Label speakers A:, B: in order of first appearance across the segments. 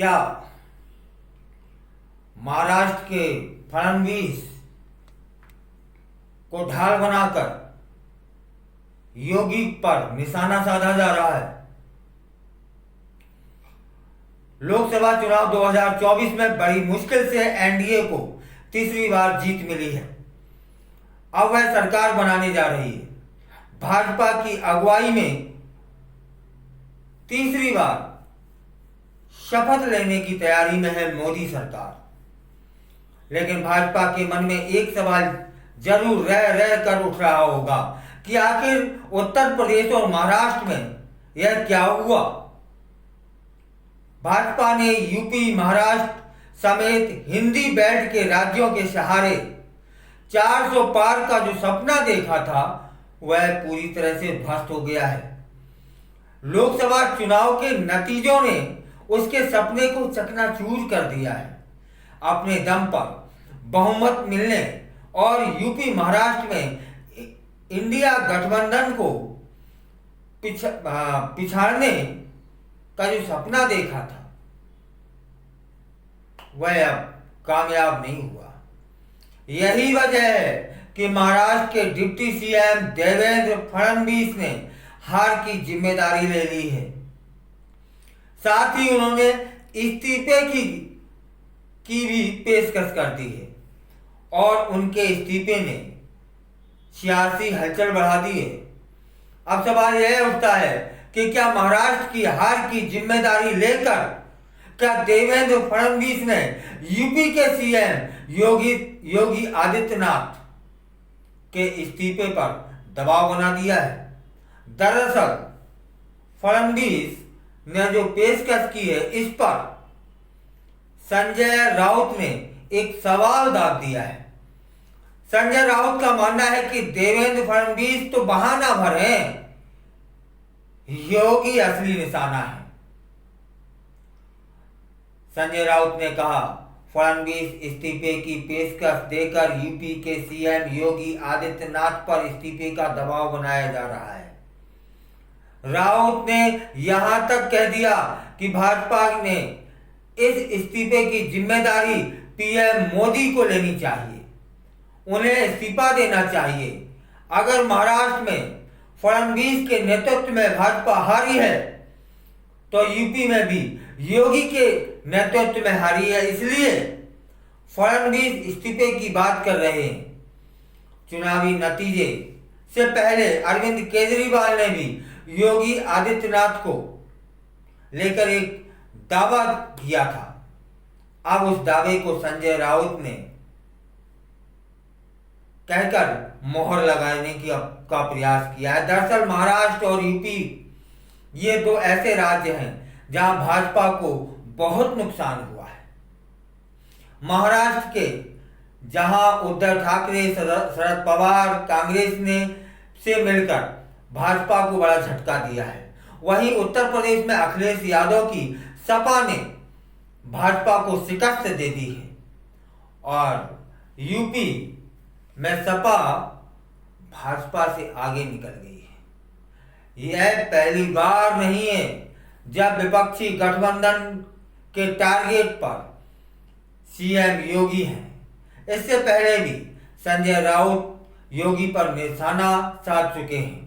A: क्या महाराष्ट्र के फडणवीस को ढाल बनाकर योगी पर निशाना साधा जा रहा है? लोकसभा चुनाव 2024 में बड़ी मुश्किल से एनडीए को तीसरी बार जीत मिली है। अब वह सरकार बनाने जा रही है। भाजपा की अगुवाई में तीसरी बार शपथ लेने की तैयारी में है मोदी सरकार। लेकिन भाजपा के मन में एक सवाल जरूर रह कर उठ रहा होगा कि आखिर उत्तर प्रदेश और महाराष्ट्र में यह क्या हुआ। भाजपा ने यूपी, महाराष्ट्र समेत हिंदी बेल्ट के राज्यों के सहारे 400 पार का जो सपना देखा था वह पूरी तरह से ध्वस्त हो गया है। लोकसभा चुनाव के नतीजों ने उसके सपने को चकनाचूर कर दिया है। अपने दम पर बहुमत मिलने और यूपी, महाराष्ट्र में इंडिया गठबंधन को पिछाड़ने का जो सपना देखा था वह अब कामयाब नहीं हुआ। यही वजह है कि महाराष्ट्र के डिप्टी सीएम देवेंद्र फडणवीस ने हार की जिम्मेदारी ले ली है। साथ ही उन्होंने इस्तीफे की भी पेशकश कर दी है और उनके इस्तीफे ने सियासी हलचल बढ़ा दी है। अब सवाल यह उठता है कि क्या महाराष्ट्र की हार की जिम्मेदारी लेकर क्या देवेंद्र फडणवीस ने यूपी के सीएम योगी आदित्यनाथ के इस्तीफे पर दबाव बना दिया है? दरअसल फडणवीस ने जो पेशकश की है इस पर संजय राउत ने एक सवाल दाग दिया है। संजय राउत का मानना है कि देवेंद्र फडणवीस तो बहाना भर हैं, योगी असली निशाना है। संजय राउत ने कहा, फडणवीस इस्तीफे की पेशकश देकर यूपी के सीएम योगी आदित्यनाथ पर इस्तीफे का दबाव बनाया जा रहा है। राउत ने यहां तक कह दिया कि भाजपा ने इस इस्तीफे की जिम्मेदारी पीएम मोदी को लेनी चाहिए, उन्हें इस्तीफा देना चाहिए। अगर महाराष्ट्र में फडणवीस के नेतृत्व में भाजपा हारी है तो यूपी में भी योगी के नेतृत्व में हारी है, इसलिए फडणवीस इस्तीफे की बात कर रहे हैं। चुनावी नतीजे से पहले अरविंद केजरीवाल ने भी योगी आदित्यनाथ को लेकर एक दावा किया था। अब उस दावे को संजय राउत ने कहकर मोहर लगाने का प्रयास किया है। दरअसल महाराष्ट्र और यूपी ये दो ऐसे राज्य हैं जहां भाजपा को बहुत नुकसान हुआ है। महाराष्ट्र के जहां उद्धव ठाकरे, शरद पवार, कांग्रेस ने से मिलकर भाजपा को बड़ा झटका दिया है, वहीं उत्तर प्रदेश में अखिलेश यादव की सपा ने भाजपा को शिकस्त दे दी है और यूपी में सपा भाजपा से आगे निकल गई है। यह पहली बार नहीं है जब विपक्षी गठबंधन के टारगेट पर सीएम योगी हैं। इससे पहले भी संजय राउत योगी पर निशाना साध चुके हैं।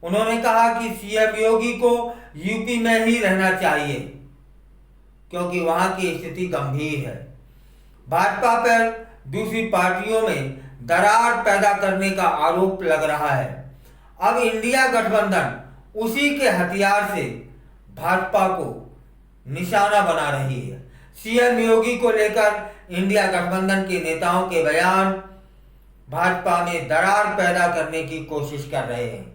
A: उन्होंने कहा कि सीएम योगी को यूपी में ही रहना चाहिए क्योंकि वहां की स्थिति गंभीर है। भाजपा पर दूसरी पार्टियों में दरार पैदा करने का आरोप लग रहा है। अब इंडिया गठबंधन उसी के हथियार से भाजपा को निशाना बना रही है। सीएम योगी को लेकर इंडिया गठबंधन के नेताओं के बयान भाजपा में दरार पैदा करने की कोशिश कर रहे हैं।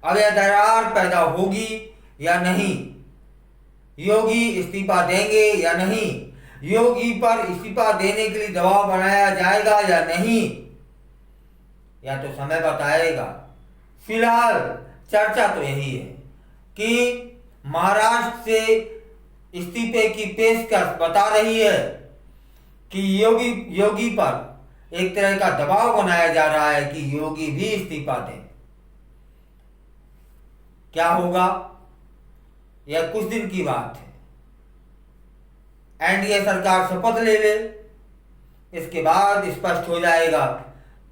A: अब यह दरार पैदा होगी या नहीं, योगी इस्तीफा देंगे या नहीं, योगी पर इस्तीफा देने के लिए दबाव बनाया जाएगा या नहीं, या तो समय बताएगा। फिलहाल चर्चा तो यही है कि महाराष्ट्र से इस्तीफे की पेशकश बता रही है कि योगी पर एक तरह का दबाव बनाया जा रहा है कि योगी भी इस्तीफा दें। क्या होगा यह कुछ दिन की बात है। एनडीए सरकार शपथ ले ले, इसके बाद स्पष्ट हो जाएगा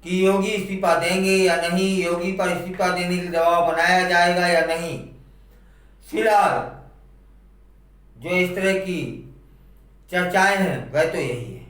A: कि योगी इस्तीफा देंगे या नहीं, योगी पर इस्तीफा देने के दबाव बनाया जाएगा या नहीं। फिलहाल जो इस तरह की चर्चाएं हैं वह तो यही है।